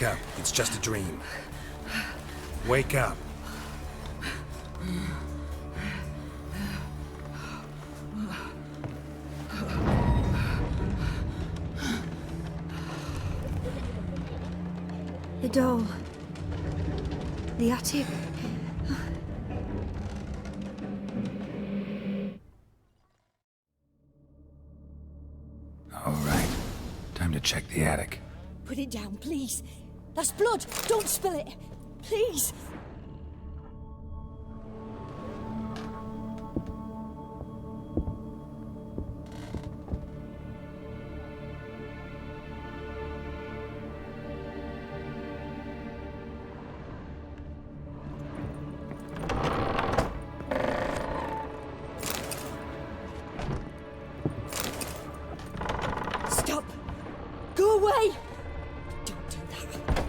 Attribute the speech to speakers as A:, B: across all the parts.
A: Wake up. It's just a dream. Wake up.
B: The doll. The attic.
A: All right. Time to check the attic.
C: Put it down, please. That's blood. Don't spill it. Please. Stop. Go away. Don't do that.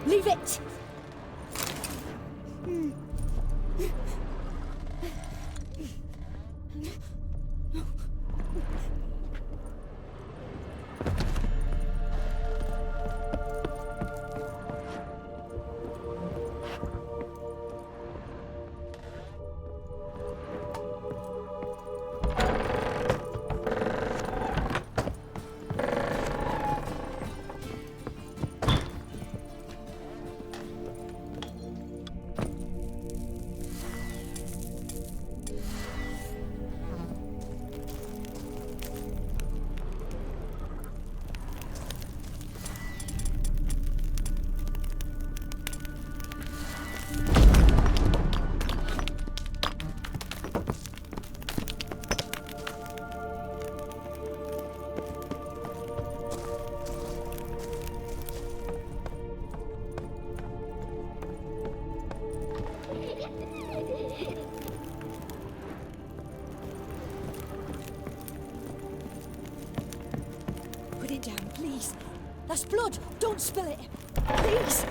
C: Leave it. Put it down, please. That's blood. Don't spill it. Please.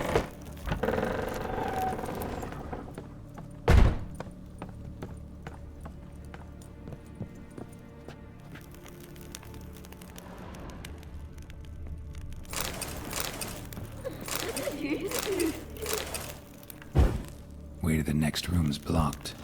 A: Way to the next room's blocked.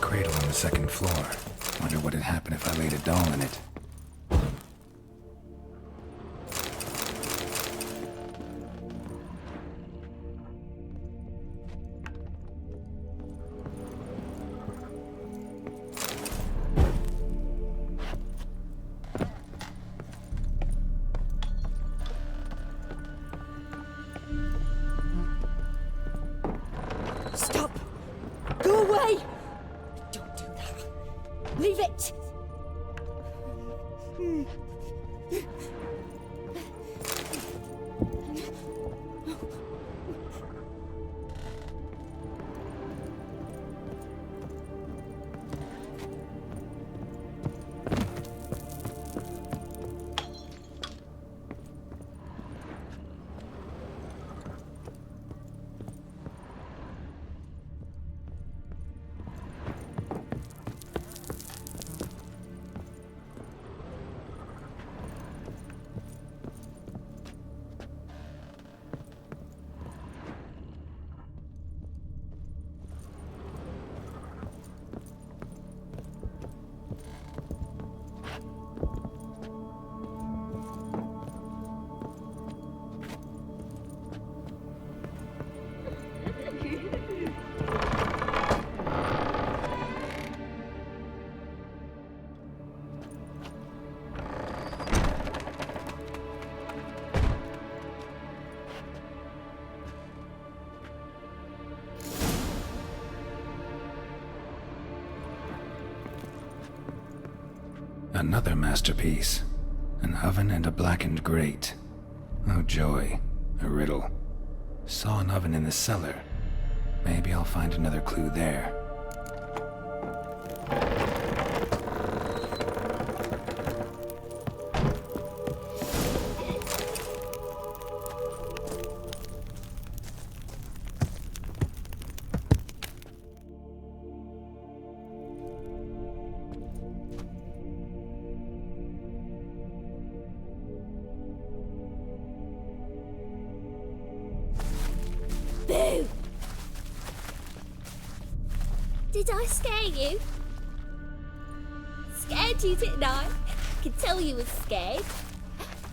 A: Cradle on the second floor. Wonder what would happen if I laid a doll in it.
C: Stop. Go away. Don't do that. Leave it.
A: Another masterpiece. An oven and a blackened grate. Oh joy, a riddle. Saw an oven in the cellar. Maybe I'll find another clue there.
C: Boo! Did I scare you? Scared you, didn't I? I could tell you was scared.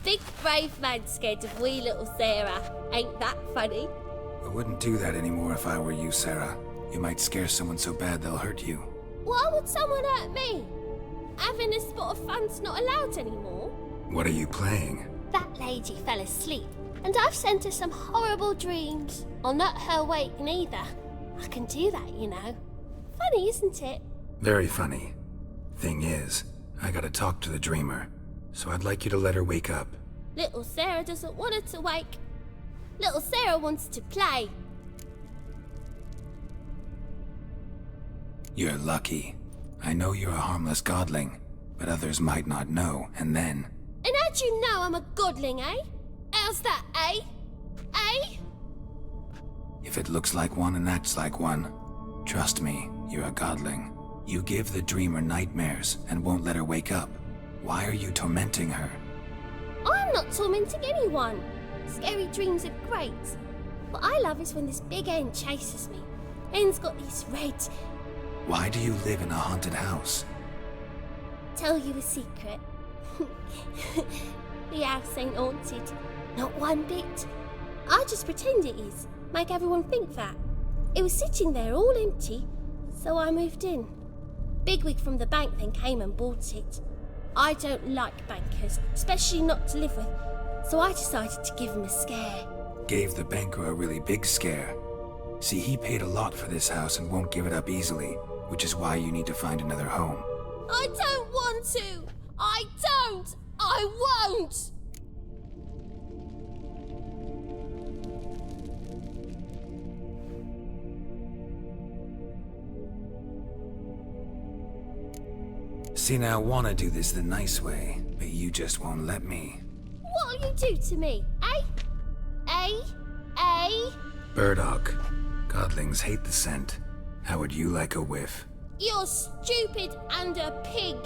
C: Big brave man scared of wee little Sarah. Ain't that funny?
A: I wouldn't do that anymore if I were you, Sarah. You might scare someone so bad they'll hurt you.
C: Why would someone hurt me? Having a spot of fun's not allowed anymore.
A: What are you playing?
C: That lady fell asleep, and I've sent her some horrible dreams. I'll not her wake neither. I can do that, you know. Funny, isn't it?
A: Very funny. Thing is, I gotta talk to the dreamer, so I'd like you to let her wake up.
C: Little Sarah doesn't want her to wake. Little Sarah wants to play.
A: You're lucky. I know you're a harmless godling, but others might not know, and then...
C: And how'd you know I'm a godling, eh? How's that, eh? Eh?
A: If it looks like one and acts like one, trust me, you're a godling. You give the dreamer nightmares and won't let her wake up. Why are you tormenting her?
C: I'm not tormenting anyone. Scary dreams are great. What I love is when this big hen chases me. Hen's got these red...
A: Why do you live in a haunted house?
C: Tell you a secret. The house ain't haunted. Not one bit. I just pretend it is. Make everyone think that. It was sitting there all empty, so I moved in. Bigwig from the bank then came and bought it. I don't like bankers, especially not to live with, so I decided to give him a scare.
A: Gave the banker a really big scare. See, he paid a lot for this house and won't give it up easily, which is why you need to find another home.
C: I don't want to! I don't! I won't!
A: See, now I want to do this the nice way, but you just won't let me.
C: What'll you do to me, eh? Eh? Eh?
A: Burdock. Godlings hate the scent. How would you like a whiff?
C: You're stupid and a pig.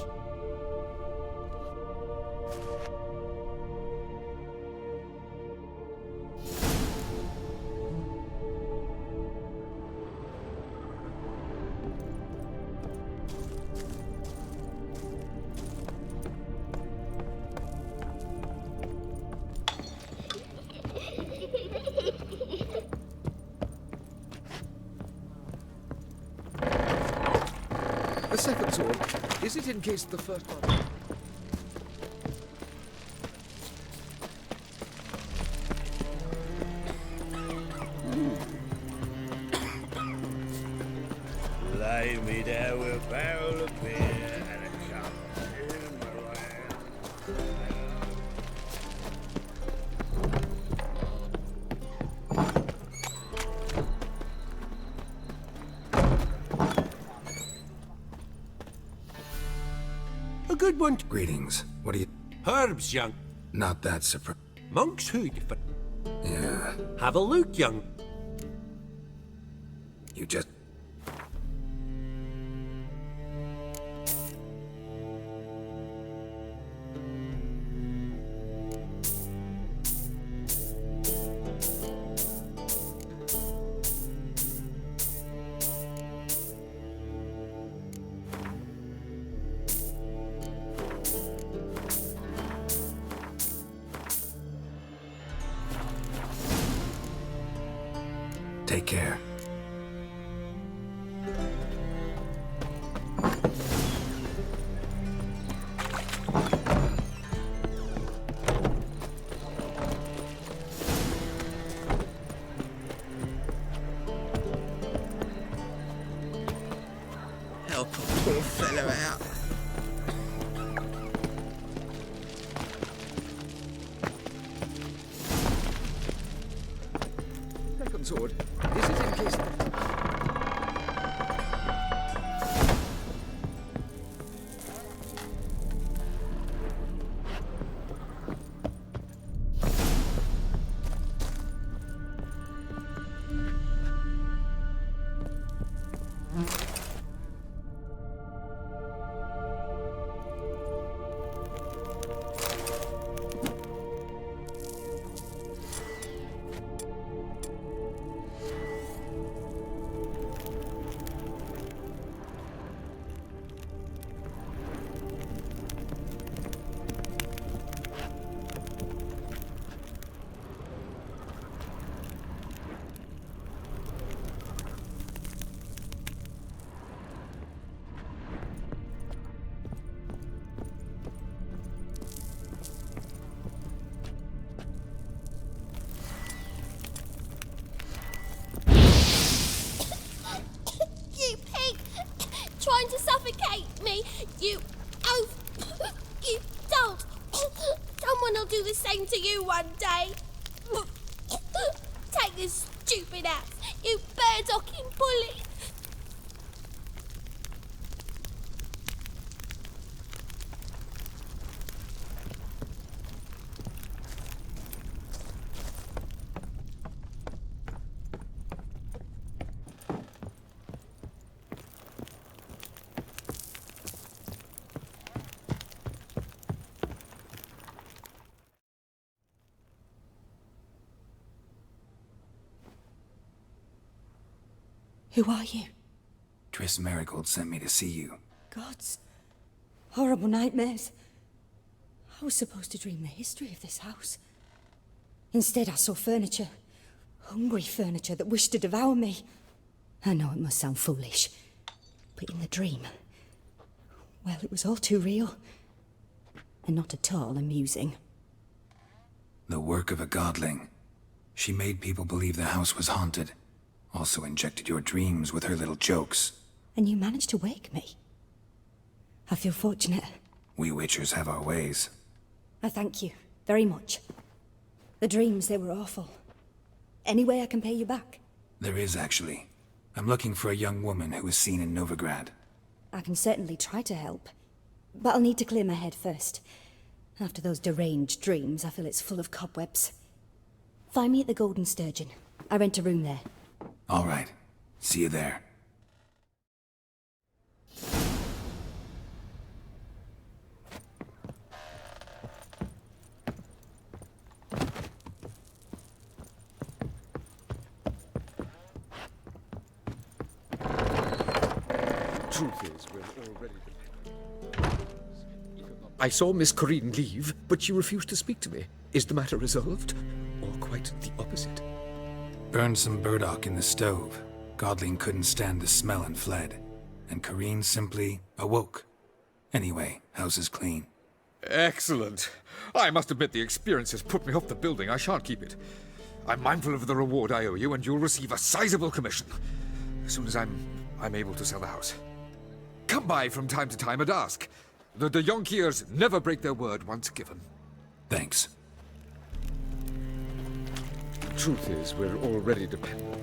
D: The second sword, is it in case the first one...
E: Lay me there with a barrel of beer and a cup in my hand. A good one.
A: Greetings. What are you...
E: Herbs, young.
A: Not that surprised.
E: Monk's hood, but
A: Yeah.
E: have a look, young.
A: You just... Take care.
F: Help a poor fellow out.
D: second sword. Is it in case...
C: You pig! Trying to suffocate me! You you don't! Someone will do the same to you one day! Take this stupid axe, you bird-docking bully!
B: Who are you?
A: Triss Marigold sent me to see you.
B: Gods. Horrible nightmares. I was supposed to dream the history of this house. Instead, I saw furniture. Hungry furniture that wished to devour me. I know it must sound foolish, but in the dream, well, it was all too real. And not at all amusing.
A: The work of a godling. She made people believe the house was haunted. Also injected your dreams with her little jokes.
B: And you managed to wake me. I feel fortunate.
A: We Witchers have our ways.
B: I thank you very much. The dreams, they were awful. Any way I can pay you back?
A: There is, actually. I'm looking for a young woman who was seen in Novigrad.
B: I can certainly try to help. But I'll need to clear my head first. After those deranged dreams, I feel it's full of cobwebs. Find me at the Golden Sturgeon. I rent a room there.
A: All right. See you there.
D: Truth is, we're already... I saw Miss Corinne leave, but she refused to speak to me. Is the matter resolved? Or quite the opposite?
A: Burned some burdock in the stove. Godling couldn't stand the smell and fled. And Corinne simply awoke. Anyway, house is clean.
F: Excellent. I must admit the experience has put me off the building. I shan't keep it. I'm mindful of the reward I owe you, and you'll receive a sizable commission. As soon as I'm able to sell the house. Come by from time to time and ask. The de Jonkiers never break their word once given.
A: Thanks.
D: Truth is, we're already dependent.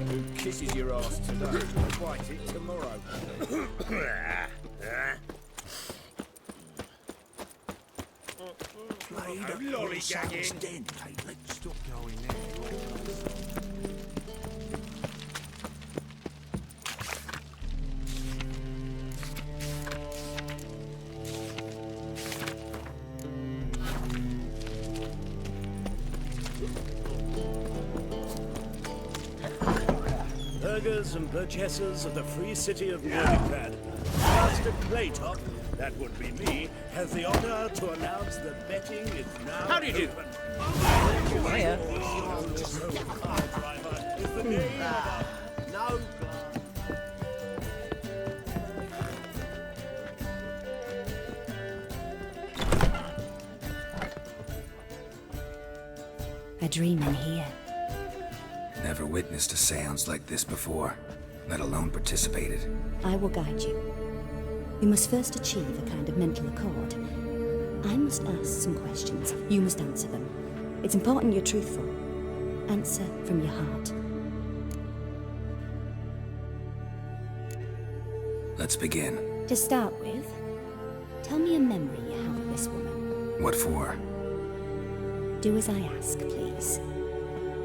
E: Who kisses your ass today will bite it tomorrow. Lollygagging. Let's stop going there. Burghers and burgesses of the free city of Novigrad. Master Claytop, that would be me, has the honor to announce that betting is now
G: How do you do?
E: open.
G: Hiya.
E: Is the name of our no
B: A dream in here.
A: Never witnessed a seance like this before, let alone participated.
B: I will guide you. We must first achieve a kind of mental accord. I must ask some questions. You must answer them. It's important you're truthful. Answer from your heart.
A: Let's begin.
B: To start with, tell me a memory you have of this woman.
A: What for?
B: Do as I ask, please.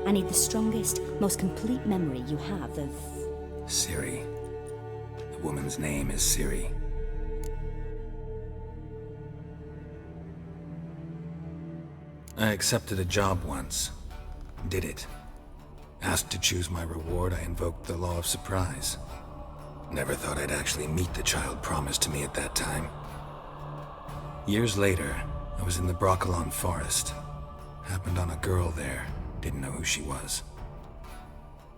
B: I need the strongest, most complete memory you have of...
A: Ciri. The woman's name is Ciri. I accepted a job once. Did it. Asked to choose my reward, I invoked the law of surprise. Never thought I'd actually meet the child promised to me at that time. Years later, I was in the Broccolon forest. Happened on a girl there. Didn't know who she was.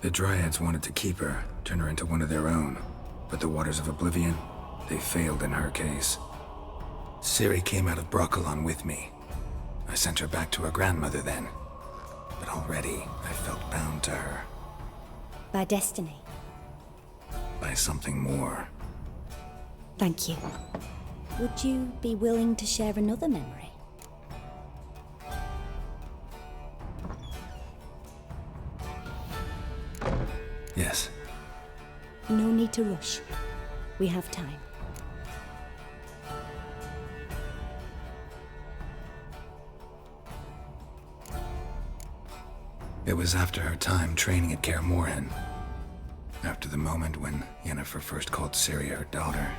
A: The Dryads wanted to keep her, turn her into one of their own. But the Waters of Oblivion, they failed in her case. Ciri came out of Broccolon with me. I sent her back to her grandmother then. But already, I felt bound to her.
B: By destiny.
A: By something more.
B: Thank you. Would you be willing to share another memory?
A: Yes.
B: No need to rush. We have time.
A: It was after her time training at Kaer Morhen. After the moment when Yennefer first called Ciri her daughter.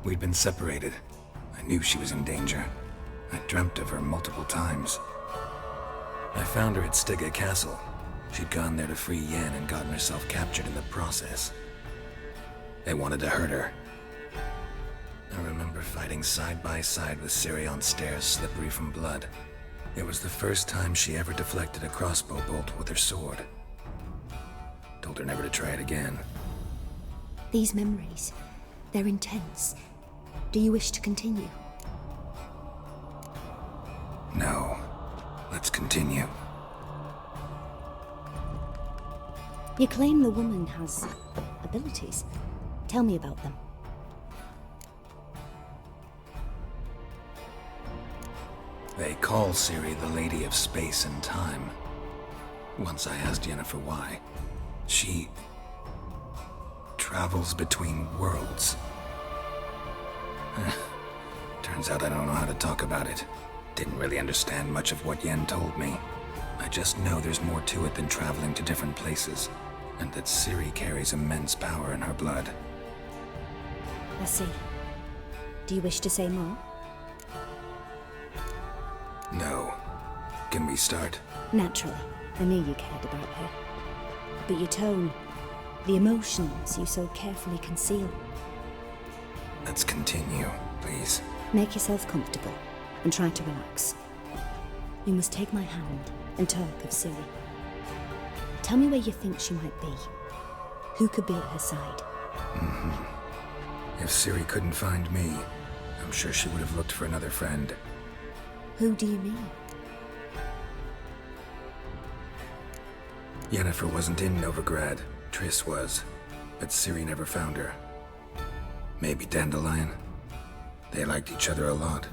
A: We'd been separated. I knew she was in danger. I dreamt of her multiple times. I found her at Stygga Castle. She'd gone there to free Yen and gotten herself captured in the process. They wanted to hurt her. I remember fighting side by side with Ciri on stairs slippery from blood. It was the first time she ever deflected a crossbow bolt with her sword. Told her never to try it again.
B: These memories, they're intense. Do you wish to continue?
A: No. Let's continue.
B: You claim the woman has abilities. Tell me about them.
A: They call Ciri the Lady of Space and Time. Once I asked Yennefer why. She travels between worlds. Turns out I don't know how to talk about it. Didn't really understand much of what Yen told me. I just know there's more to it than traveling to different places, and that Ciri carries immense power in her blood.
B: I see. Do you wish to say more?
A: No. Can we start?
B: Naturally. I knew you cared about her. But your tone, the emotions you so carefully conceal.
A: Let's continue, please.
B: Make yourself comfortable and try to relax. You must take my hand and talk of Ciri. Tell me where you think she might be. Who could be at her side?
A: If Ciri couldn't find me, I'm sure she would have looked for another friend.
B: Who do you mean?
A: Yennefer wasn't in Novigrad. Triss was. But Ciri never found her. Maybe Dandelion. They liked each other a lot.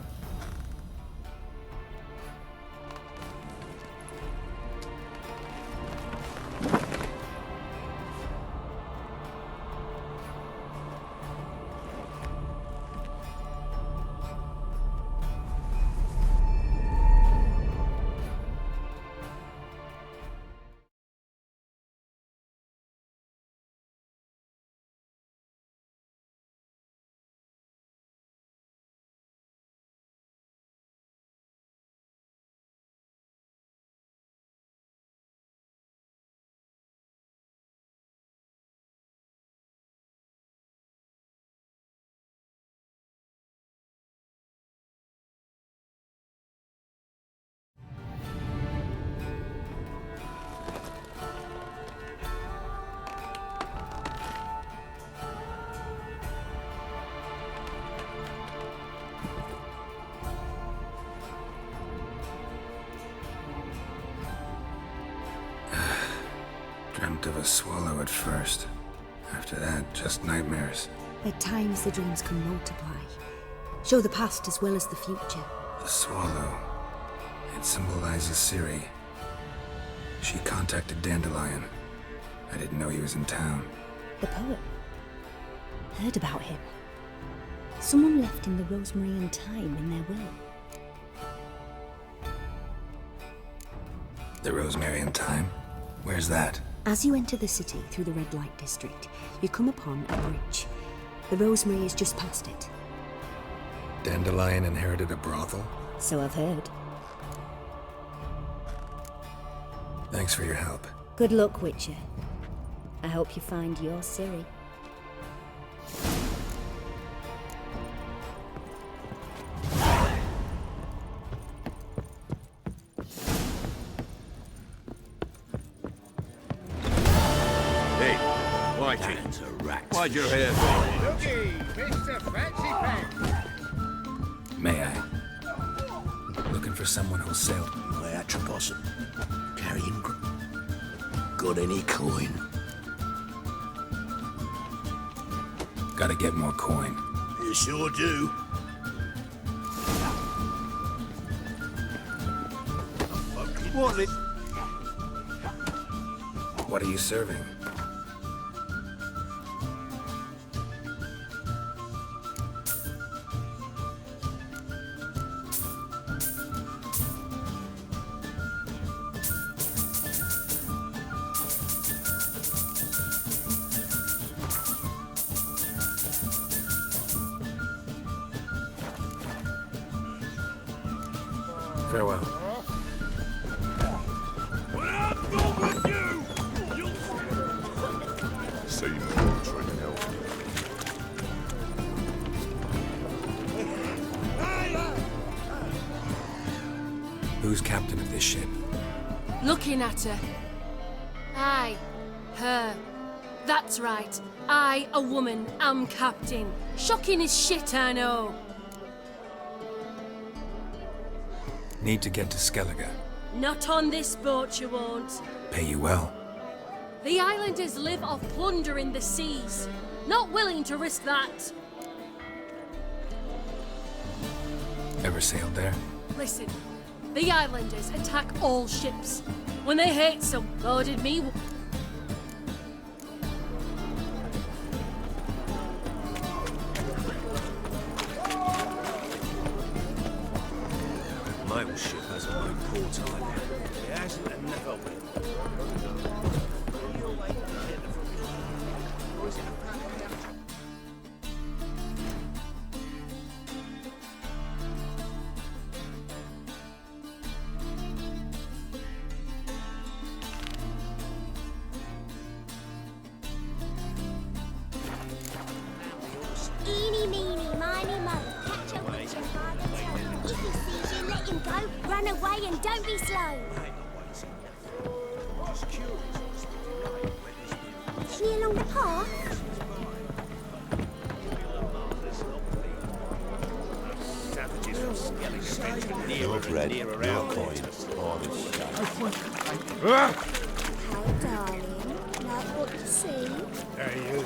A: Dreamt of a swallow at first. After that, just nightmares.
B: At times, the dreams can multiply. Show the past as well as the future.
A: The swallow. It symbolizes Ciri. She contacted Dandelion. I didn't know he was in town.
B: The poet. Heard about him. Someone left him the rosemary and thyme in their will.
A: The rosemary and thyme? Where's that?
B: As you enter the city through the red light district, you come upon a bridge. The rosemary is just past it.
A: Dandelion inherited a brothel?
B: So I've heard.
A: Thanks for your help.
B: Good luck, Witcher. I hope you find your Ciri.
G: Hey, Whitey.
E: That's a rat.
G: Why'd your hair go?
H: Looky, Mr. Fancy Pants.
A: May I? Looking for someone who'll sail.
E: My Atropossum. Carrying got any coin?
A: Gotta get more coin.
E: You sure do.
G: What the...
A: What are you serving? Farewell.
E: When I'm done with you, you'll
H: Seymour trying to help you.
A: Who's captain of this ship?
I: Looking at her. Aye, her. That's right. I, a woman, am captain. Shocking as shit, I know.
A: Need to get to Skellige.
I: Not on this boat, you won't.
A: Pay you well.
I: The islanders live off plunder in the seas. Not willing to risk that.
A: Ever sailed there?
I: Listen, the islanders attack all ships. When they hate some, loaded me.
E: My ship has a low port time. It hasn't and never will.
C: Eeny, meeny, miny, mo. Catch a witcher by the toe. If he sees you, let him go. Run away and don't be slow. She along the path?
E: Savages from Skellige venture nearer and nearer our quarters.
C: How, darling? Like what you see?
H: Hey, you.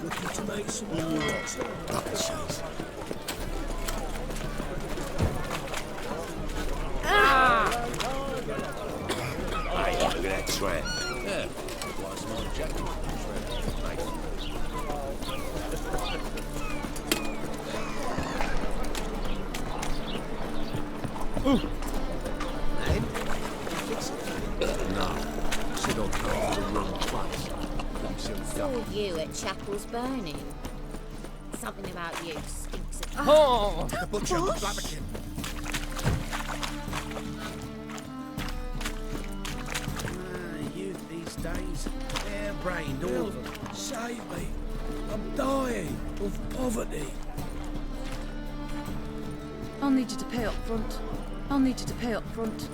E: Looking to make some noise. Upsides. Hey, look at that trap. Yeah. Why's my jacket? No. Said I'll go to the wrong place.
J: Saw you at Chapel's Burning. Something about you stinks of...
H: Oh, the butcher and the flabberkin.
E: Youth these days, hair-brained, all of them. Save me. I'm dying of poverty.
I: I'll need you to pay up front. I'll need you to pay up front.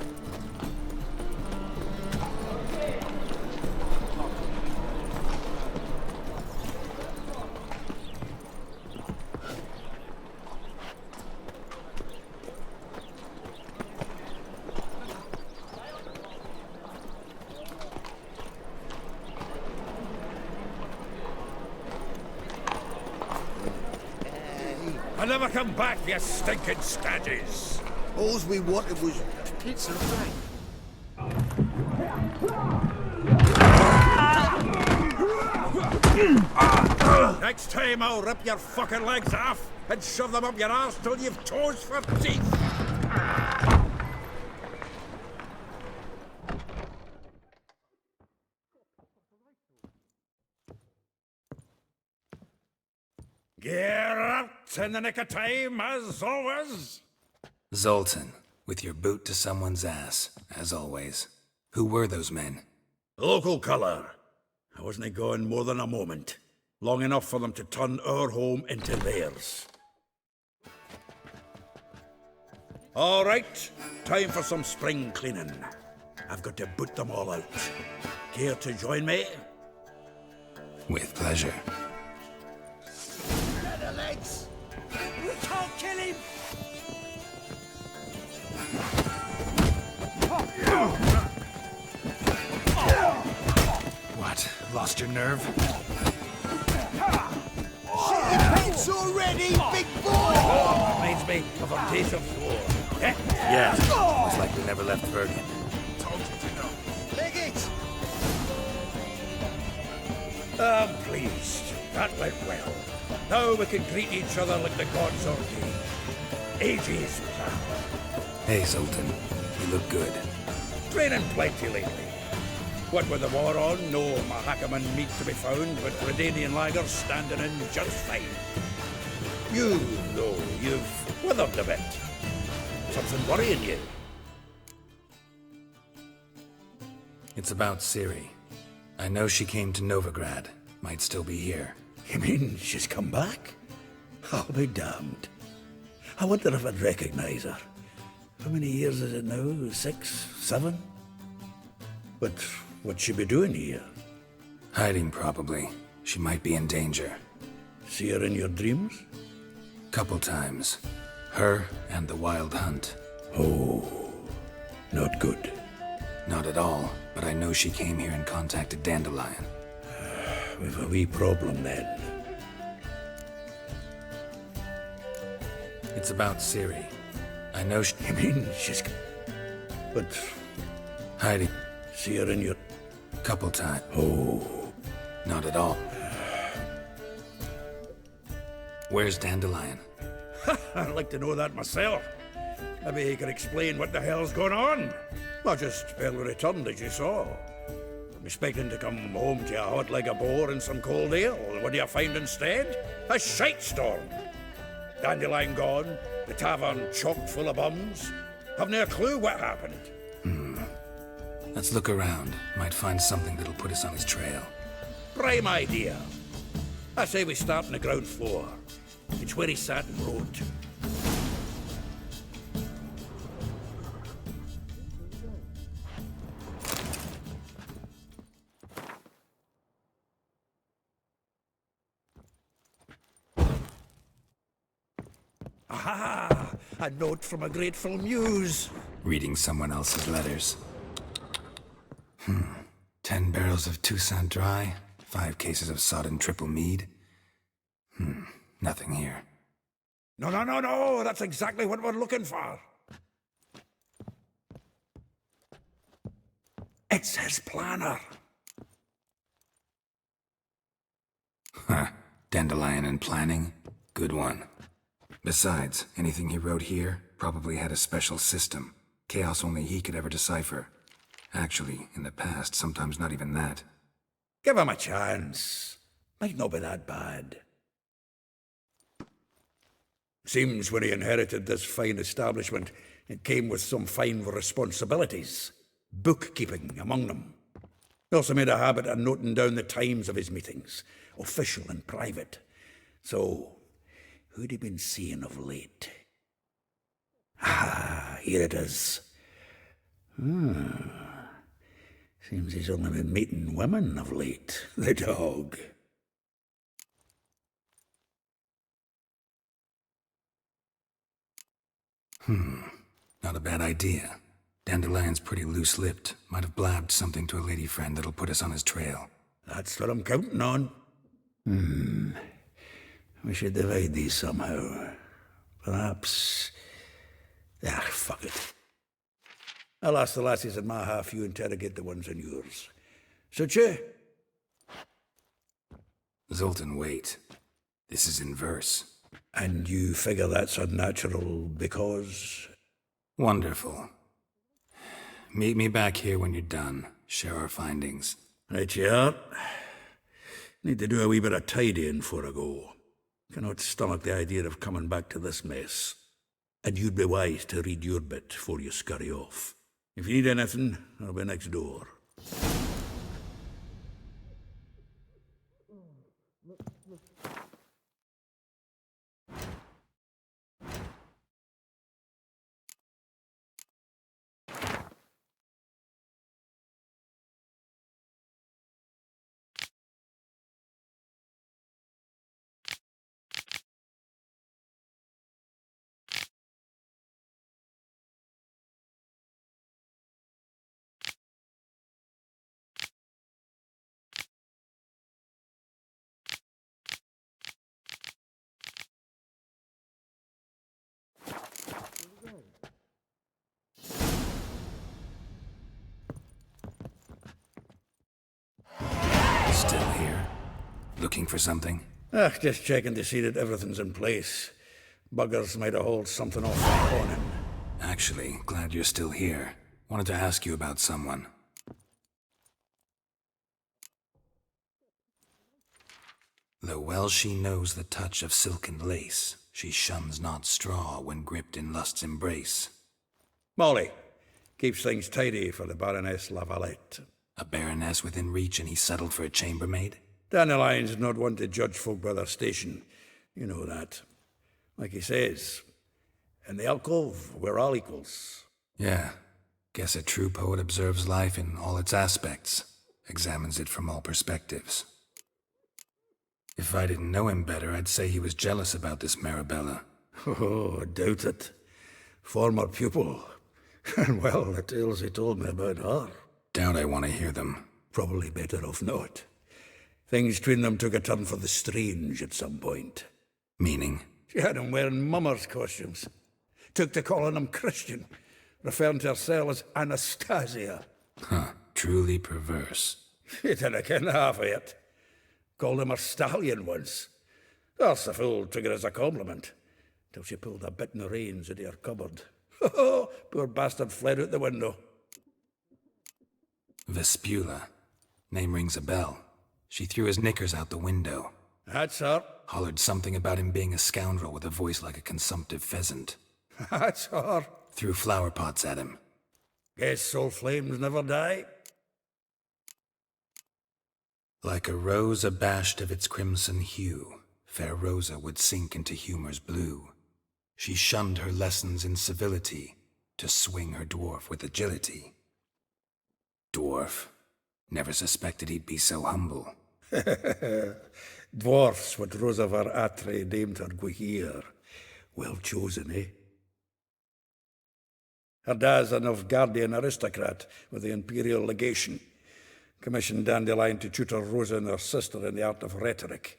E: and never come back, you stinking stagges.
G: All's we wanted was...
H: It's alright.
E: Next time I'll rip your fucking legs off and shove them up your arse till you've toes for teeth. Get out in the nick of time, as always.
A: Zoltan, with your boot to someone's ass, as always. Who were those men?
E: Local colour. I wasn't gone more than a moment. Long enough for them to turn our home into theirs. All right, time for some spring cleaning. I've got to boot them all out. Care to join me?
A: With pleasure.
E: The legs! We can't kill him!
A: What? Lost your nerve?
G: Shit your pants already, big boy!
E: Reminds me of a piece of war. Yeah,
A: Looks like we never left Bergen.
G: Leg it!
E: I'm pleased. That went well. Now we can greet each other like the gods ordained. Ages plan.
A: Hey, Zoltan. You look good.
E: Training plenty lately. What with the war on, no Mahakaman meat to be found, but Redanian lagers standing in just fine. You, though, you've withered a bit. Something worrying you?
A: It's about Ciri. I know she came to Novigrad. Might still be here.
E: You mean she's come back? I'll be damned. I wonder if I'd recognize her. How many years is it now? 6, 7? But what'd she be doing here?
A: Hiding, probably. She might be in danger.
E: See her in your dreams?
A: Couple times. Her and the Wild Hunt.
E: Oh, not good.
A: Not at all, but I know she came here and contacted Dandelion.
E: We've a wee problem then.
A: It's about Ciri. I know she...
E: You mean she's... But
A: Hiding.
E: see her in your...
A: Couple times.
E: Oh,
A: Not at all. Where's Dandelion?
E: I'd like to know that myself. Maybe he could explain what the hell's going on. I just barely returned, as you saw. I'm expecting to come home to a hot leg of boar and some cold ale. What do you find instead? A shite storm. Dandelion gone, the tavern chocked full of bums. Have no clue what happened.
A: Let's look around. Might find something that'll put us on his trail.
E: Prime idea. I say we start on the ground floor. It's where he sat and wrote. Aha! A note from a grateful muse.
A: Reading someone else's letters. 10 barrels of Toussaint Dry, 5 cases of sodden triple mead. Nothing here.
E: No. That's exactly what we're looking for. It's his planner.
A: Dandelion and planning? Good one. Besides, anything he wrote here probably had a special system. Chaos only he could ever decipher. Actually, in the past, sometimes not even that.
E: Give him a chance. Might not be that bad. Seems when he inherited this fine establishment, it came with some fine responsibilities. Bookkeeping among them. He also made a habit of noting down the times of his meetings, official and private. So, who'd he been seeing of late? Ah, here it is. Seems he's only been meeting women of late, the dog.
A: Not a bad idea. Dandelion's pretty loose-lipped. Might have blabbed something to a lady friend that'll put us on his trail.
E: That's what I'm counting on. We should divide these somehow. Perhaps... Ah, fuck it. I'll ask the lassies in my half, you interrogate the ones in yours. Suit you?
A: Zoltan, wait. This is in verse.
E: And you figure that's unnatural because...
A: Wonderful. Meet me back here when you're done. Share our findings.
E: Right you are. Need to do a wee bit of tidying before I go. Cannot stomach the idea of coming back to this mess. And you'd be wise to read your bit before you scurry off. If you need anything, I'll be next door.
A: Still here? Looking for something?
E: Just checking to see that everything's in place. Buggers might have hauled something off the awning.
A: Actually, glad you're still here. Wanted to ask you about someone. Though well she knows the touch of silken lace, she shuns not straw when gripped in lust's embrace.
E: Molly. Keeps things tidy for the Baroness Lavalette.
A: A baroness within reach and he settled for a chambermaid?
E: Dandelion's not one to judge folk by their station. You know that. Like he says, in the alcove, we're all equals.
A: Yeah. Guess a true poet observes life in all its aspects, examines it from all perspectives. If I didn't know him better, I'd say he was jealous about this Marabella.
E: Oh, I doubt it. Former pupil. And well, the tales he told me about her.
A: Doubt I want to hear them.
E: Probably better off not. Things between them took a turn for the strange at some point.
A: Meaning?
E: She had him wearing mummers' costumes. Took to calling him Christian, referring to herself as Anastasia.
A: Huh, truly perverse.
E: He didn't ken half of it. Called him her stallion once. That's the fool took it as a compliment, till she pulled a bit in the reins out of her cupboard. Oh, poor bastard fled out the window.
A: Vespula. Name rings a bell. She threw his knickers out the window.
E: That's her.
A: Hollered something about him being a scoundrel with a voice like a consumptive pheasant.
E: That's her.
A: Threw flower pots at him.
E: Guess soul flames never die.
A: Like a rose abashed of its crimson hue, fair Rosa would sink into humor's blue. She shunned her lessons in civility, to swing her dwarf with agility. Dwarf. Never suspected he'd be so humble.
E: Dwarfs, what Rosa var Atre named her Gwyhir. Well chosen, eh? Her dad's a Novgardian aristocrat with the Imperial Legation. Commissioned Dandelion to tutor Rosa and her sister in the art of rhetoric.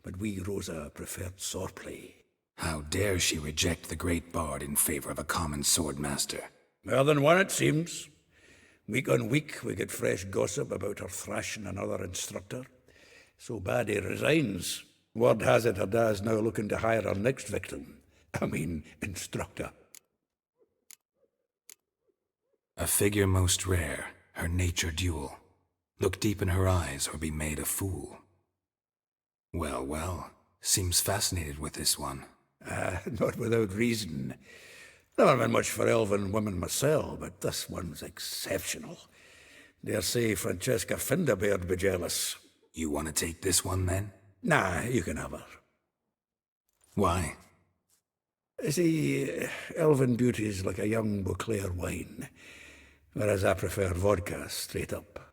E: But we, Rosa, preferred swordplay.
A: How dare she reject the great bard in favor of a common swordmaster?
E: More than one, it seems. Week on week, we get fresh gossip about her thrashing another instructor. So bad he resigns. Word has it her dad's now looking to hire her next victim. I mean, instructor.
A: A figure most rare, her nature dual. Look deep in her eyes or be made a fool. Well, well, seems fascinated with this one.
E: Not without reason. Never been much for elven women myself, but this one's exceptional. Dare say Francesca Finderbeard be jealous.
A: You want to take this one, then?
E: Nah, you can have her.
A: Why?
E: See, elven beauty's like a young Beauclair wine, whereas I prefer vodka straight up.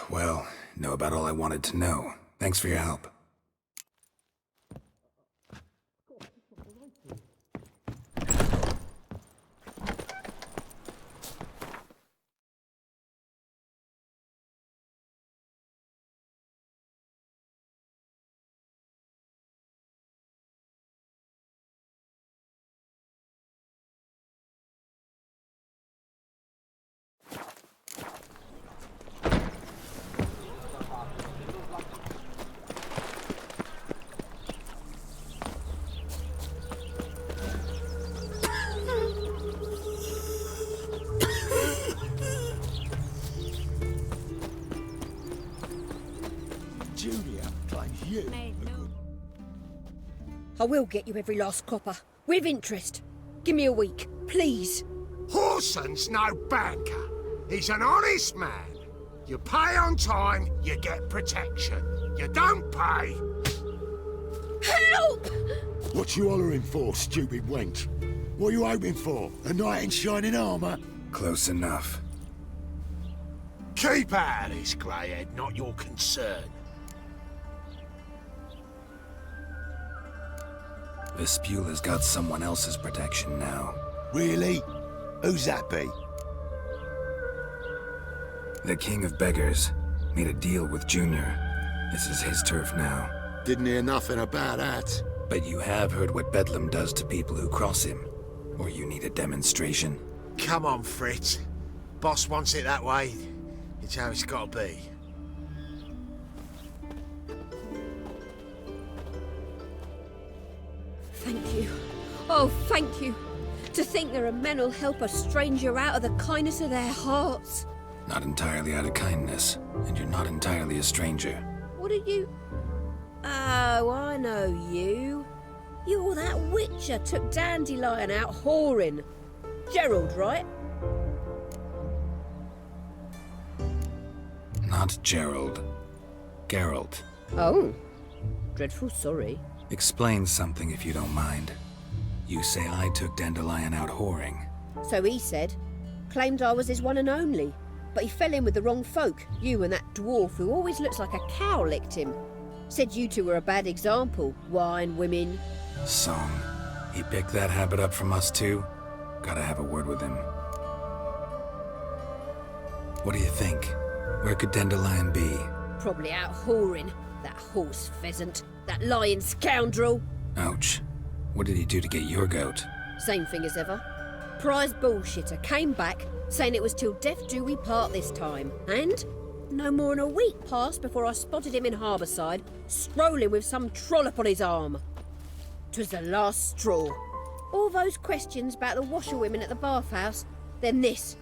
A: Well, know about all I wanted to know. Thanks for your help.
K: I will get you every last copper. With interest. Give me a week, please.
G: Horson's no banker. He's an honest man. You pay on time, you get protection. You don't pay...
K: Help!
L: What you hollering for, stupid wench? What are you hoping for? A knight in shining armour?
A: Close enough.
G: Keep out of this, greyhead, not your concern.
A: Vespula's got someone else's protection now.
L: Really? Who's that be?
A: The King of Beggars made a deal with Junior. This is his turf now.
L: Didn't hear nothing about that.
A: But you have heard what Bedlam does to people who cross him. Or you need a demonstration?
G: Come on, Fritz. Boss wants it that way. It's how it's got to be.
K: Thank you. Oh, thank you. To think there are men who'll help a stranger out of the kindness of their hearts.
A: Not entirely out of kindness, and you're not entirely a stranger.
K: What are you... Oh, I know you. You're that witcher took Dandelion out whoring. Gerald, right?
A: Not Gerald. Geralt.
K: Oh. Dreadful sorry.
A: Explain something if you don't mind. You say I took Dandelion out whoring.
K: So he said. Claimed I was his one and only. But he fell in with the wrong folk. You and that dwarf who always looks like a cow licked him. Said you two were a bad example. Wine, women.
A: Song. He picked that habit up from us too? Gotta have a word with him. What do you think? Where could Dandelion be?
K: Probably out whoring. That horse pheasant. That lying scoundrel.
A: Ouch. What did he do to get your goat?
K: Same thing as ever. Prize bullshitter came back, saying it was till death do we part this time. And no more than a week passed before I spotted him in Harbourside, strolling with some trollop on his arm. 'Twas the last straw. All those questions about the washerwomen at the bathhouse, then this.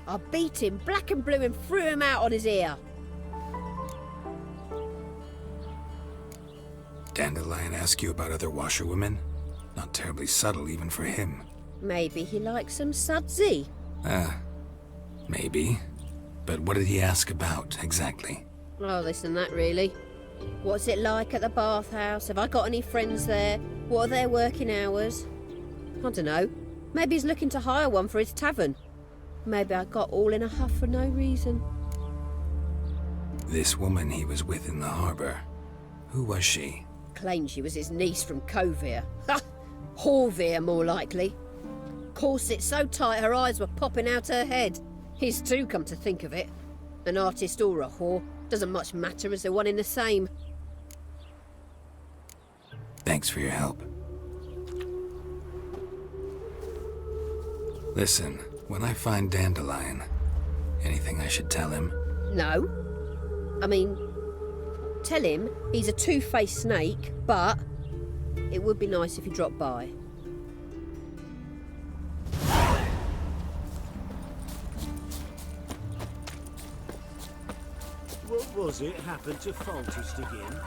K: I beat him black and blue and threw him out on his ear.
A: Dandelion ask you about other washerwomen? Not terribly subtle even for him.
K: Maybe he likes some sudsy.
A: Maybe. But what did he ask about, exactly?
K: Oh, this and that, really. What's it like at the bathhouse? Have I got any friends there? What are their working hours? I don't know. Maybe he's looking to hire one for his tavern. Maybe I got all in a huff for no reason.
A: This woman he was with in the harbour. Who was she?
K: Claimed she was his niece from Kovir. Ha! Horvir, more likely. Corset so tight her eyes were popping out her head. His too, come to think of it. An artist or a whore. Doesn't much matter as they're one in the same.
A: Thanks for your help. Listen, when I find Dandelion, anything I should tell him?
K: No. I mean, tell him he's a two-faced snake, but it would be nice if he dropped by.
M: What was it happened to Foltest again?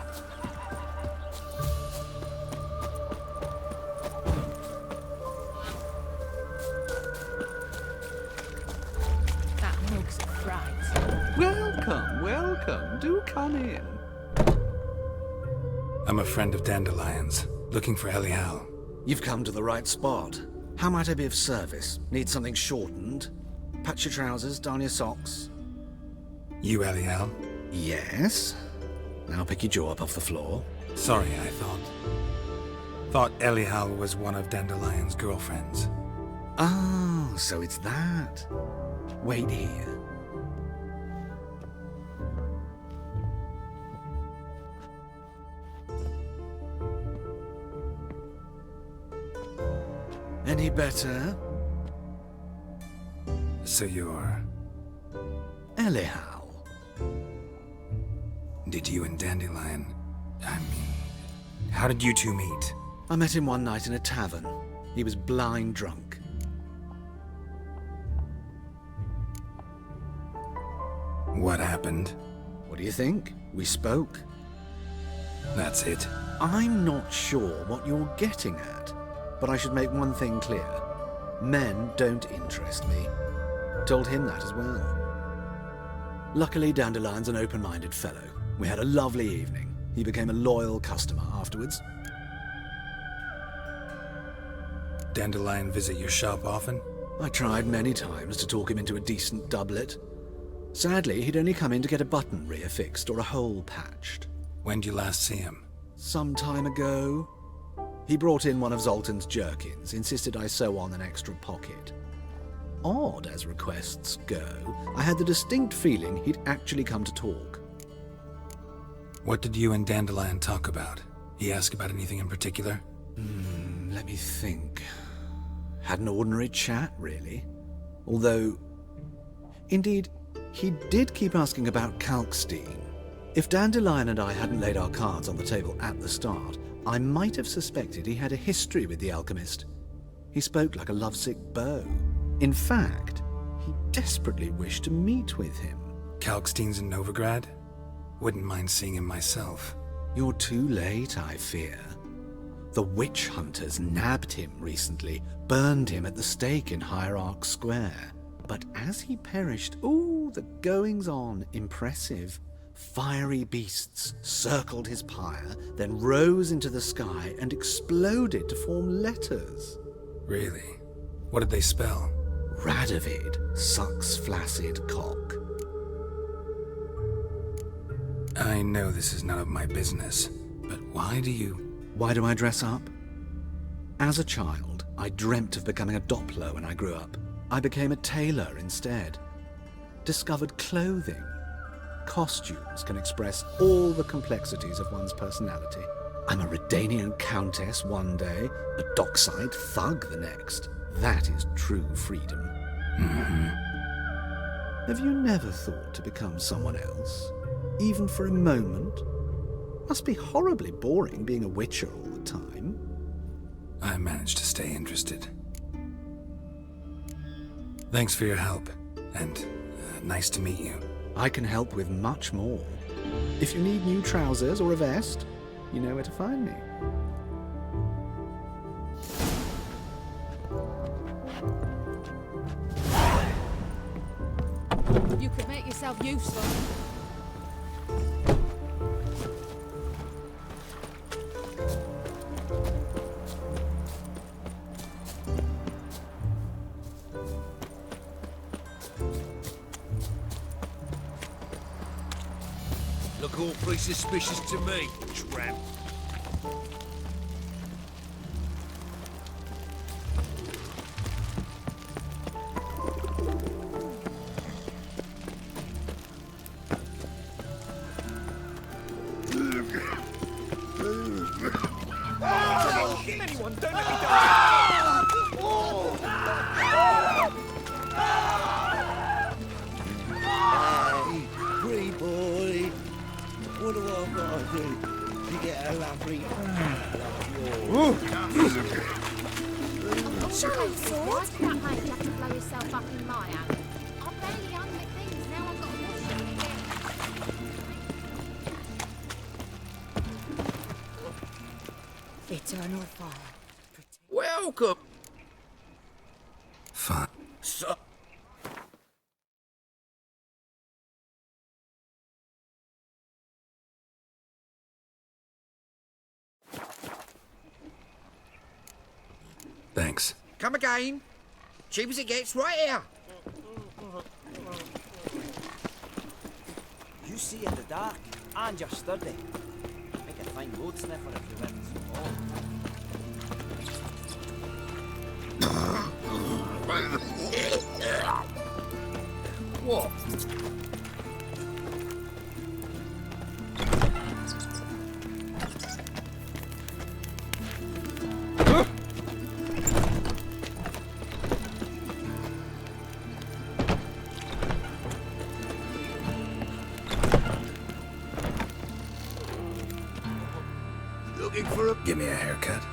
J: That mug's a fright.
N: Welcome, welcome. Do come in.
A: I'm a friend of Dandelion's, looking for G.I.Y.L.
O: You've come to the right spot. How might I be of service? Need something shortened? Patch your trousers, darn your socks.
A: You G.I.Y.L?
O: Yes. Now pick your jaw up off the floor.
A: Sorry, I thought G.I.Y.L was one of Dandelion's girlfriends.
O: Oh, so it's that. Wait here. Any better?
A: So you're...
O: G.I.Y.L.
A: Did you and Dandelion... I mean... How did you two meet?
O: I met him one night in a tavern. He was blind drunk.
A: What happened?
O: What do you think? We spoke.
A: That's it?
O: I'm not sure what you're getting at, but I should make one thing clear. Men don't interest me. Told him that as well. Luckily, Dandelion's an open-minded fellow. We had a lovely evening. He became a loyal customer afterwards.
A: Dandelion visit your shop often?
O: I tried many times to talk him into a decent doublet. Sadly, he'd only come in to get a button reaffixed or a hole patched.
A: When'd you last see him?
O: Some time ago. He brought in one of Zoltan's jerkins, insisted I sew on an extra pocket. Odd as requests go, I had the distinct feeling he'd actually come to talk.
A: What did you and Dandelion talk about? He asked about anything in particular?
O: Let me think. Had an ordinary chat, really. Although, indeed, he did keep asking about Kalkstein. If Dandelion and I hadn't laid our cards on the table at the start, I might have suspected he had a history with the alchemist. He spoke like a lovesick beau. In fact, he desperately wished to meet with him.
A: Kalkstein's in Novigrad? Wouldn't mind seeing him myself.
O: You're too late, I fear. The witch hunters nabbed him recently, burned him at the stake in Hierarch Square. But as he perished, the goings-on impressive. Fiery beasts circled his pyre, then rose into the sky and exploded to form letters.
A: Really? What did they spell?
O: Radovid sucks flaccid cock.
A: I know this is none of my business, but why do I
O: dress up? As a child, I dreamt of becoming a Doppler when I grew up. I became a tailor instead. Discovered clothing. Costumes can express all the complexities of one's personality. I'm a Redanian countess one day, a dockside thug the next. That is true freedom. Have you never thought to become someone else? Even for a moment? Must be horribly boring being a witcher all the time.
A: I managed to stay interested. Thanks for your help, and nice to meet you.
O: I can help with much more. If you need new trousers or a vest, you know where to find me.
I: You could make yourself useful.
P: Look all pretty suspicious to me, tramp.
H: Anyone, don't let me die!
Q: Hey, pretty boy. What do I gotta do to get a lovely
J: Shall sword? That made you have to blow yourself up in my alley. I barely own my things, now I've got to wash them again.
B: Eternal fire.
Q: Welcome.
A: Fine.
Q: So
A: Thanks.
P: Come again. Cheap as it gets, right here.
M: You see in the dark, and you're sturdy. Make a fine road sniffer if you win some more.
P: What?
Q: looking for a...
A: Give me a haircut.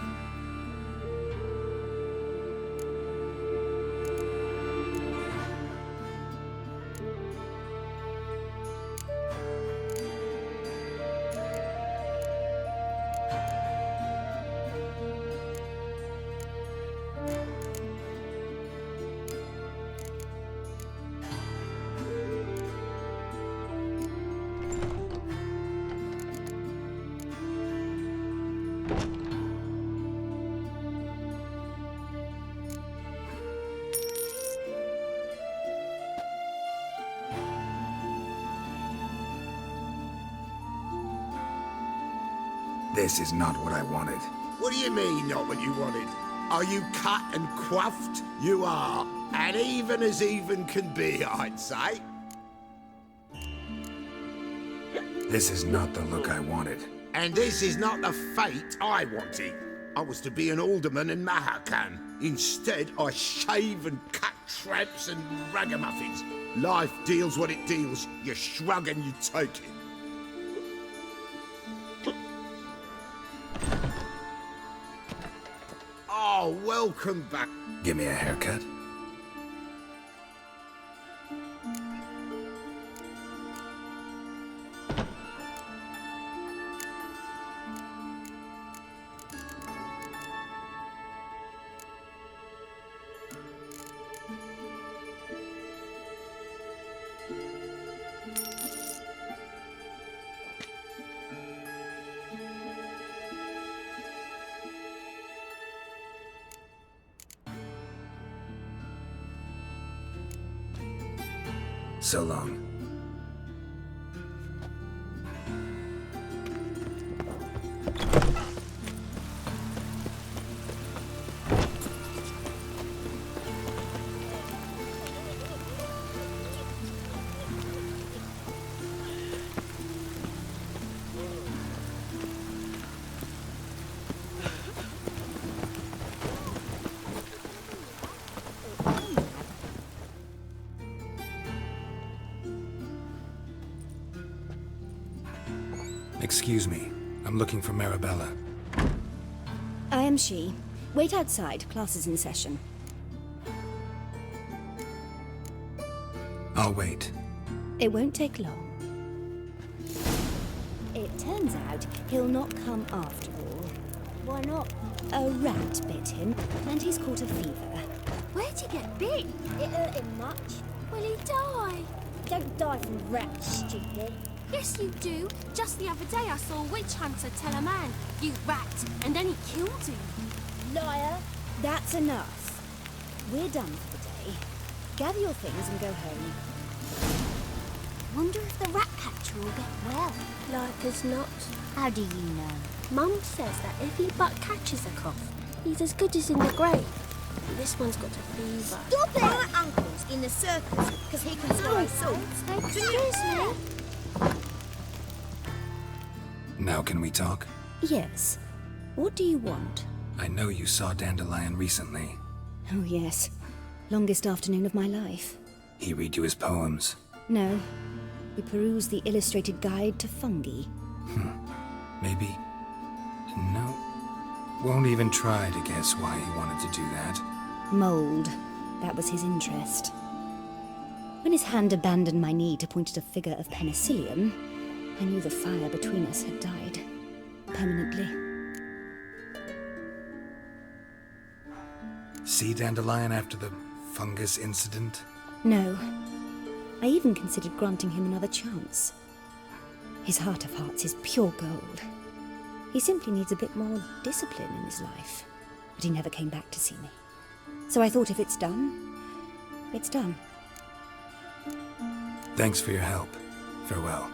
A: This is not what I wanted.
G: What do you mean, not what you wanted? Are you cut and coiffed? You are. And even as even can be, I'd say.
A: This is not the look I wanted.
G: And this is not the fate I wanted. I was to be an alderman in Mahakan. Instead, I shave and cut tramps and ragamuffins. Life deals what it deals. You shrug and you take it. Oh, welcome back.
A: Give me a haircut. So long. Excuse me. I'm looking for Marabella.
B: I am she. Wait outside. Class is in session.
A: I'll wait.
B: It won't take long. It turns out he'll not come after all.
C: Why not?
B: A rat bit him, and he's caught a fever.
C: Where'd he get bit? It hurt him much. Will he die? Don't die from rats, stupid.
I: Yes, you do. Just the other day I saw a witch hunter tell a man, "You rat," and then he killed him.
C: Liar.
B: That's enough. We're done for the day. Gather your things and go home.
C: Wonder if the rat catcher will get well. Like as not. How do you know? Mum says that if he but catches a cough, he's as good as in the grave. This one's got a fever.
J: Stop it! My uncle's in the circus because he can swallow swords.
C: Excuse me.
A: Now can we talk?
B: Yes. What do you want?
A: I know you saw Dandelion recently.
B: Oh, yes. Longest afternoon of my life.
A: He read you his poems.
B: No. We perused the illustrated guide to fungi.
A: Maybe... No. Won't even try to guess why he wanted to do that.
B: Mold. That was his interest. When his hand abandoned my knee to point at a figure of penicillium, I knew the fire between us had died. Permanently.
A: See Dandelion after the fungus incident?
B: No. I even considered granting him another chance. His heart of hearts is pure gold. He simply needs a bit more discipline in his life. But he never came back to see me. So I thought if it's done, it's done.
A: Thanks for your help. Farewell.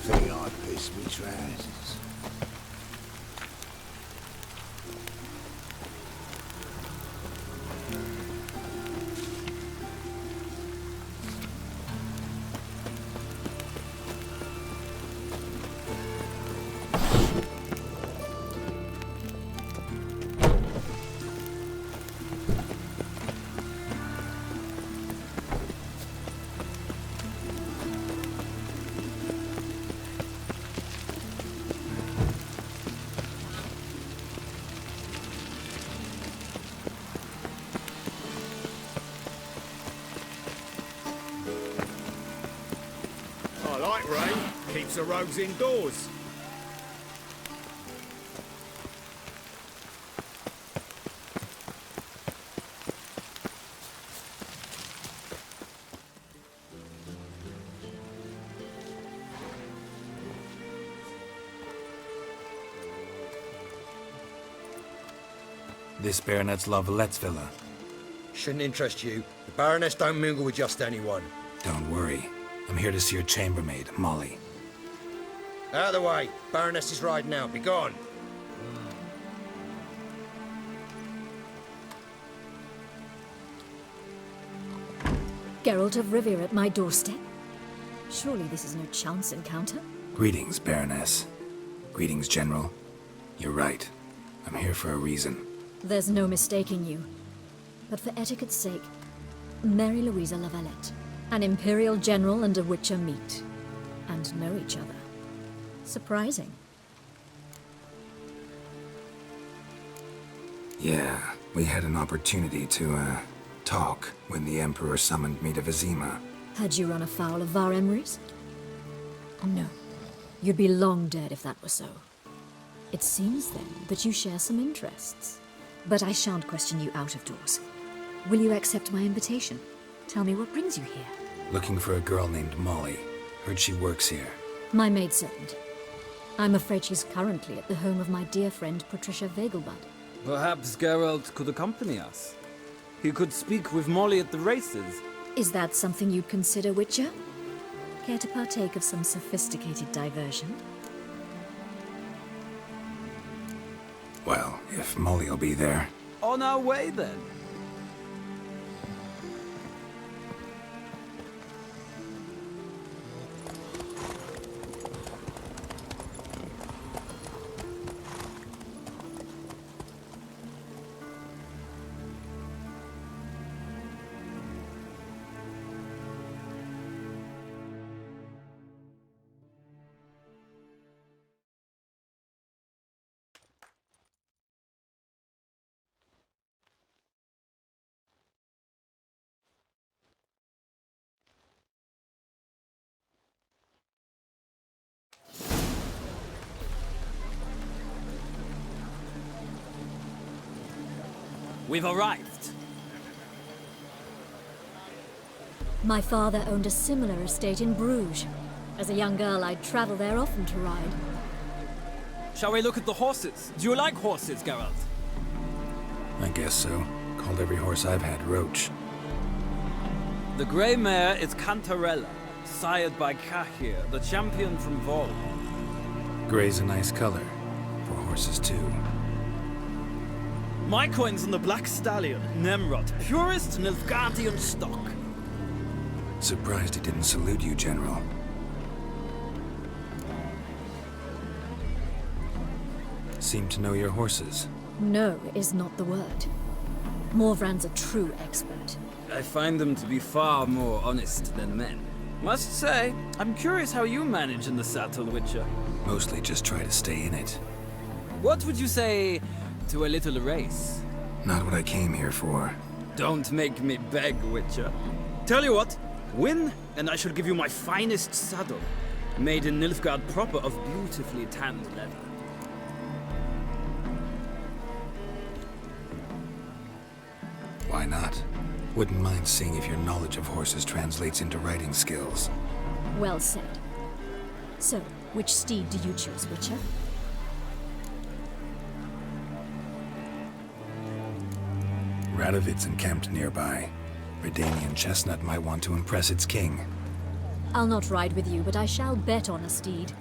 L: Think I pissed me trousers.
H: I like rain. Keeps the rogues indoors.
A: This Baronet's La Vallette's villa.
R: Shouldn't interest you. The Baroness don't mingle with just anyone.
A: Don't worry. I'm here to see your chambermaid, Molly.
R: Out of the way. Baroness is riding out. Be gone.
S: Geralt of Rivia at my doorstep? Surely this is no chance encounter?
A: Greetings, Baroness. Greetings, General. You're right. I'm here for a reason.
S: There's no mistaking you. But for etiquette's sake, Mary Louisa La Valette. An Imperial General and a Witcher meet. And know each other. Surprising.
A: Yeah, we had an opportunity to, talk when the Emperor summoned me to Vizima.
S: Had you run afoul of Var Emrys? No. You'd be long dead if that were so. It seems, then, that you share some interests. But I shan't question you out of doors. Will you accept my invitation? Tell me what brings you here.
A: Looking for a girl named Molly. Heard she works here.
S: My maidservant. I'm afraid she's currently at the home of my dear friend Patricia Vegelbud.
T: Perhaps Geralt could accompany us. He could speak with Molly at the races.
S: Is that something you'd consider, Witcher? Care to partake of some sophisticated diversion?
A: Well, if Molly'll be there.
T: On our way, then. We've arrived.
S: My father owned a similar estate in Bruges. As a young girl, I'd travel there often to ride.
T: Shall we look at the horses? Do you like horses, Geralt?
A: I guess so. Called every horse I've had Roach.
T: The grey mare is Cantarella, sired by Cahir, the champion from Vol.
A: Grey's a nice color. For horses, too.
T: My coin's on the Black Stallion, Nemrod, purest Nilfgaardian stock.
A: Surprised he didn't salute you, General. Seem to know your horses.
S: No is not the word. Morvran's a true expert.
T: I find them to be far more honest than men. Must say, I'm curious how you manage in the saddle, Witcher.
A: Mostly just try to stay in it.
T: What would you say to a little race?
A: Not what I came here for.
T: Don't make me beg, Witcher. Tell you what, win, and I shall give you my finest saddle. Made in Nilfgaard proper of beautifully tanned leather.
A: Why not? Wouldn't mind seeing if your knowledge of horses translates into riding skills.
S: Well said. So, which steed do you choose, Witcher?
A: Radovid's encamped nearby. Redanian chestnut might want to impress its king.
S: I'll not ride with you, but I shall bet on a steed.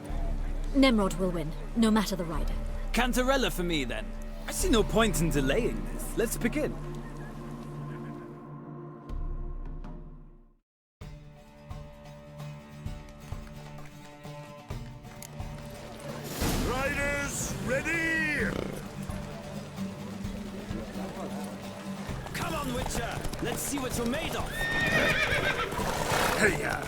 S: Nemrod will win, no matter the rider.
T: Cantarella for me, then. I see no point in delaying this. Let's begin.
P: Riders, ready!
T: Come on, Witcher! Let's see what you're made of!
P: Hey-ya!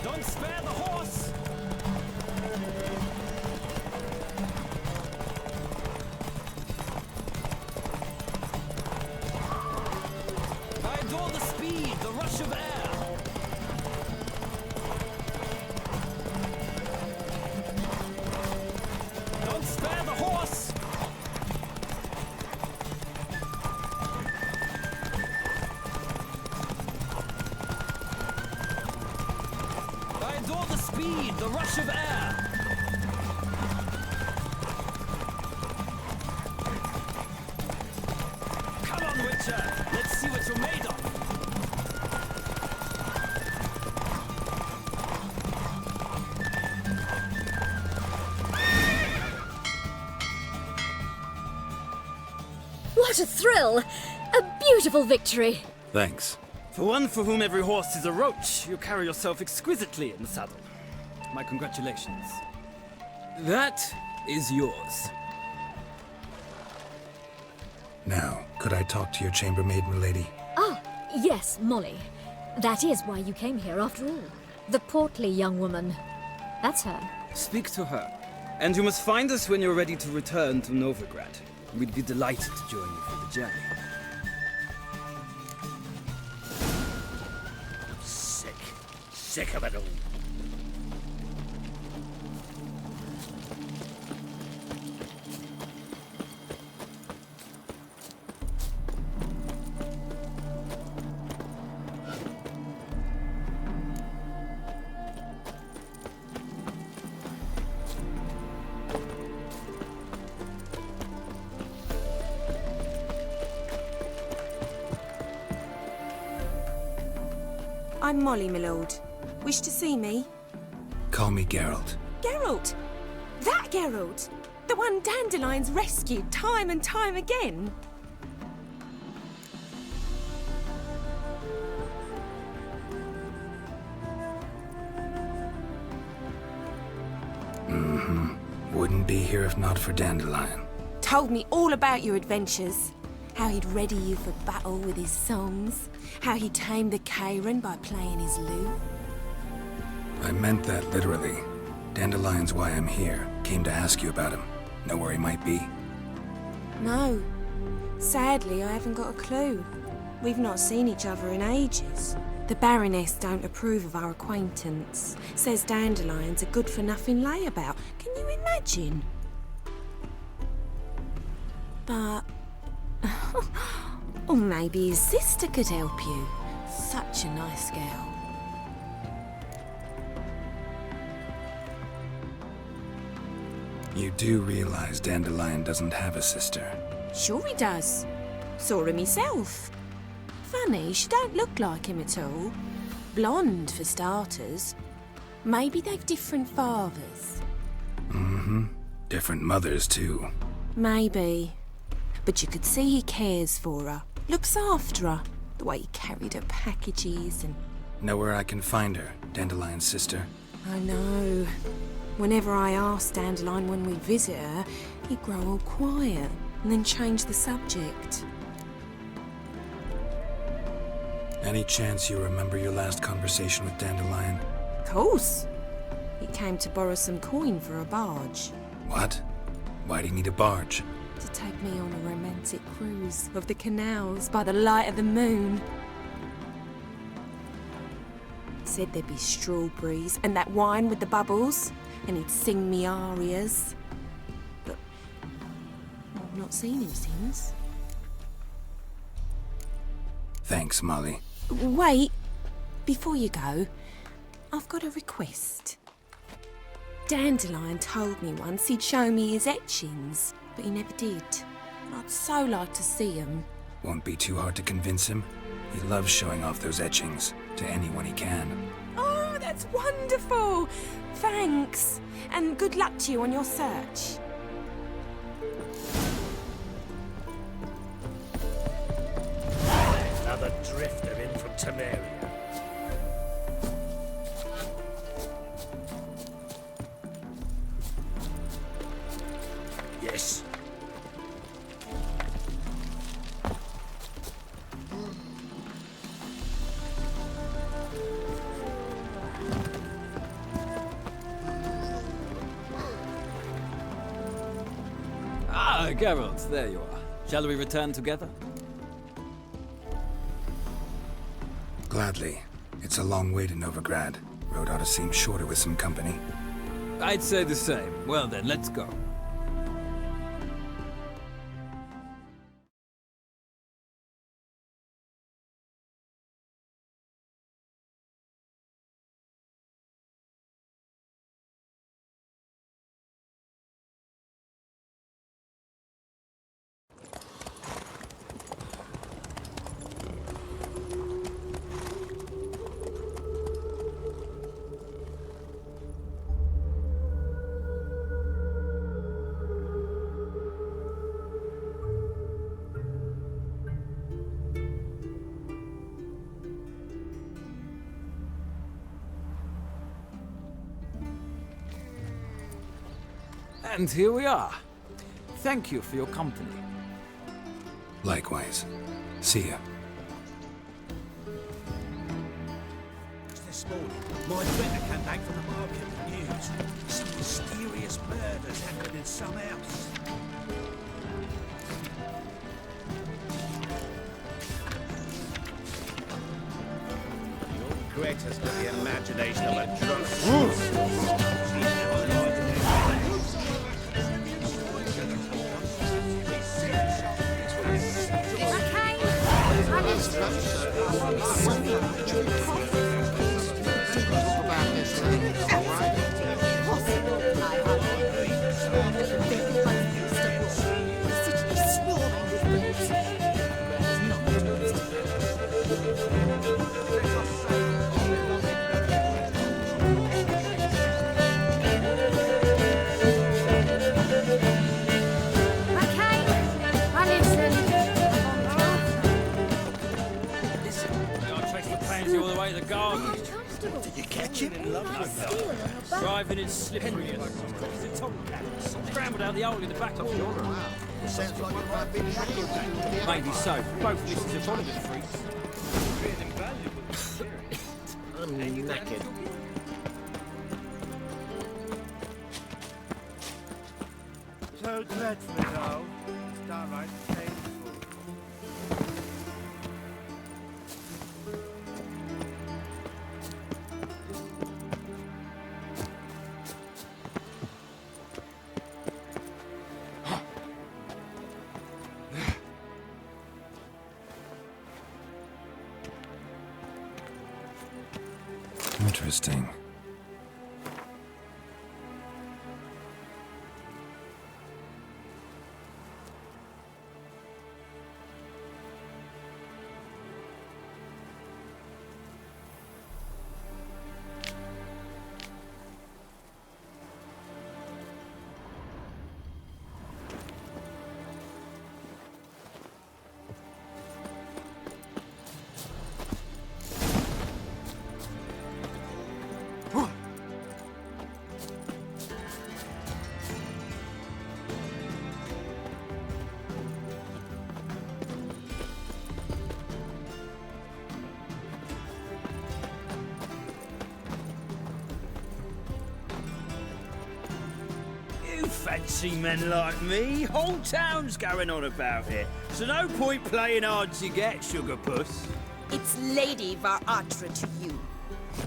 T: Don't spare the horse! I adore the speed, the rush of air! Don't spare the horse! I adore the speed, the rush of air! Witcher! Let's see what you're made of!
S: What a thrill! A beautiful victory!
A: Thanks.
T: For one for whom every horse is a roach, you carry yourself exquisitely in the saddle. My congratulations. That is yours.
A: Now, could I talk to your chambermaid, milady?
S: Ah, yes, Molly. That is why you came here after all. The portly young woman. That's her.
T: Speak to her. And you must find us when you're ready to return to Novigrad. We'd be delighted to join you for the journey.
E: Sick of it all.
U: I'm Molly, my lord. Wish to see me?
A: Call me Geralt.
U: Geralt! That Geralt! The one Dandelion's rescued time and time again!
A: Wouldn't be here if not for Dandelion.
U: Told me all about your adventures. How he'd ready you for battle with his songs. How he tamed the Karen by playing his lute.
A: I meant that literally. Dandelion's why I'm here. Came to ask you about him. Know where he might be?
U: No. Sadly, I haven't got a clue. We've not seen each other in ages. The Baroness don't approve of our acquaintance. Says Dandelion's a good-for-nothing layabout. Can you imagine? But... or maybe his sister could help you. Such a nice girl.
A: You do realize Dandelion doesn't have a sister.
U: Sure he does. Saw him myself. Funny, she don't look like him at all. Blonde, for starters. Maybe they've different fathers.
A: Different mothers, too.
U: Maybe. But you could see he cares for her. Looks after her. The way he carried her packages and...
A: Know where I can find her, Dandelion's sister?
U: I know. Whenever I ask Dandelion when we visit her, he'd grow all quiet and then change the subject.
A: Any chance you remember your last conversation with Dandelion?
U: Of course. He came to borrow some coin for a barge.
A: What? Why do you need a barge?
U: To take me on a romantic cruise of the canals by the light of the moon. Said there'd be strawberries and that wine with the bubbles, and he'd sing me arias. But I've not seen him since.
A: Thanks, Molly.
U: Wait, before you go, I've got a request. Dandelion told me once he'd show me his etchings, but he never did. I'd so like to see them.
A: Won't be too hard to convince him. He loves showing off those etchings to anyone he can.
U: Oh, that's wonderful! Thanks, and good luck to you on your search.
E: Another drifter in from Temeria. Yes.
T: Ah, Geralt, there you are. Shall we return together?
A: Gladly. It's a long way to Novigrad. Road ought to seem shorter with some company.
T: I'd say the same. Well then, let's go.
M: And here we are. Thank you for your company.
A: Likewise. See ya.
P: This morning, my friend came back from the market with news. Some mysterious murders happened in some house.
G: Greg has got the imagination of a drunk.
T: All the way to the garden.
P: Did you catch him?
T: Driving in slippery and scrambled out the hole in the back of the door.
P: Sounds like it might be shocking.
T: Maybe so. Both misses have followed the freaks.
P: I'm knackered.
Q: So dreadful, though. Downright painful.
A: Interesting.
T: Fancy men like me. Whole town's going on about it. So no point playing hard to get, sugar puss.
F: It's Lady Varatra to you.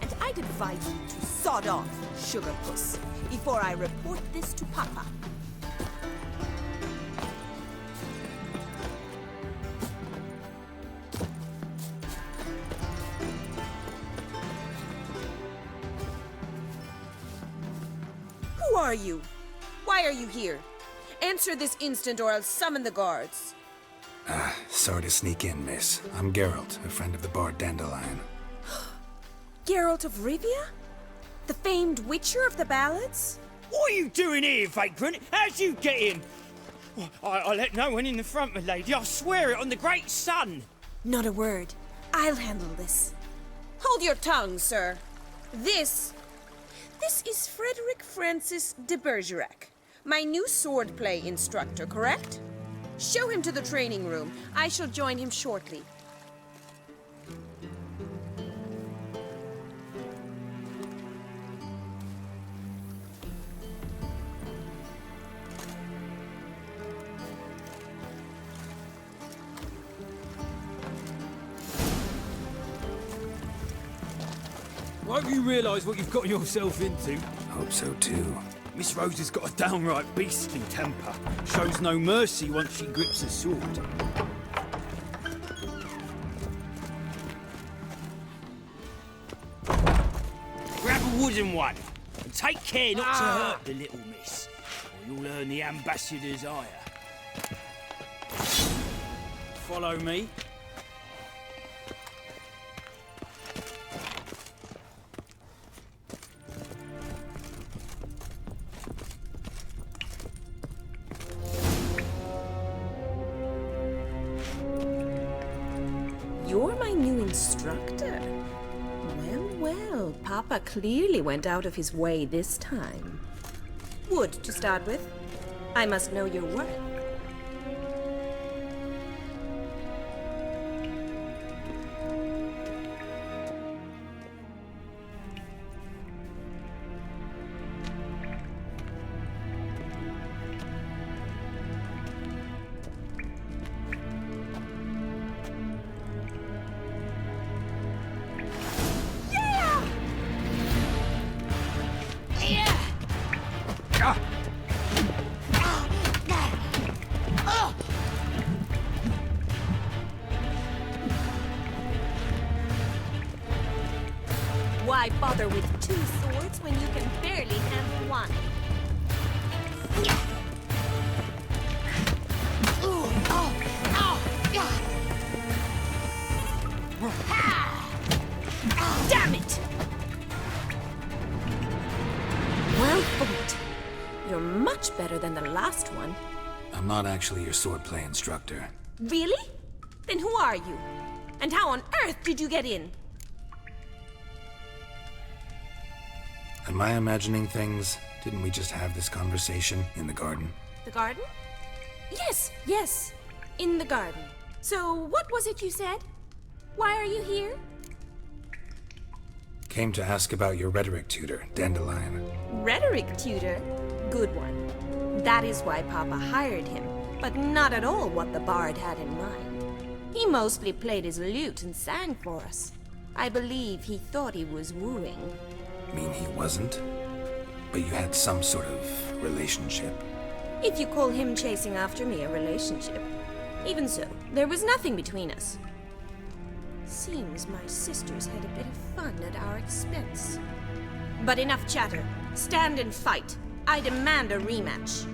F: And I'd advise you to sod off, sugar puss, before I report this to Papa. Who are you? Why are you here? Answer this instant or I'll summon the guards.
A: Sorry to sneak in, miss. I'm Geralt, a friend of the bard Dandelion.
F: Geralt of Rivia? The famed witcher of the ballads?
T: What are you doing here, vagrant? How'd you get in? I let no one in the front, my lady. I swear it on the great sun.
F: Not a word. I'll handle this. Hold your tongue, sir. This is Frederick Francis de Bergerac, my new swordplay instructor, correct? Show him to the training room. I shall join him shortly.
T: Won't you realise what you've got yourself into?
A: Hope so too.
T: Miss Rose has got a downright beastly temper. Shows no mercy once she grips a sword. Grab a wooden one, and take care not to hurt the little miss, or you'll earn the ambassador's ire. Follow me.
F: You're my new instructor. Well, well, Papa clearly went out of his way this time. Wood, to start with. I must know your worth. Why bother with two swords when you can barely handle one? Damn it! Well fought. You're much better than the last one.
A: I'm not actually your swordplay instructor.
F: Really? Then who are you? And how on earth did you get in?
A: Am I imagining things? Didn't we just have this conversation in the garden?
F: The garden? Yes. In the garden. So, what was it you said? Why are you here?
A: Came to ask about your rhetoric tutor, Dandelion.
F: Rhetoric tutor? Good one. That is why Papa hired him, but not at all what the bard had in mind. He mostly played his lute and sang for us. I believe he thought he was wooing.
A: Mean he wasn't? But you had some sort of relationship.
F: If you call him chasing after me a relationship. Even so, there was nothing between us. Seems my sisters had a bit of fun at our expense. But enough chatter. Stand and fight. I demand a rematch.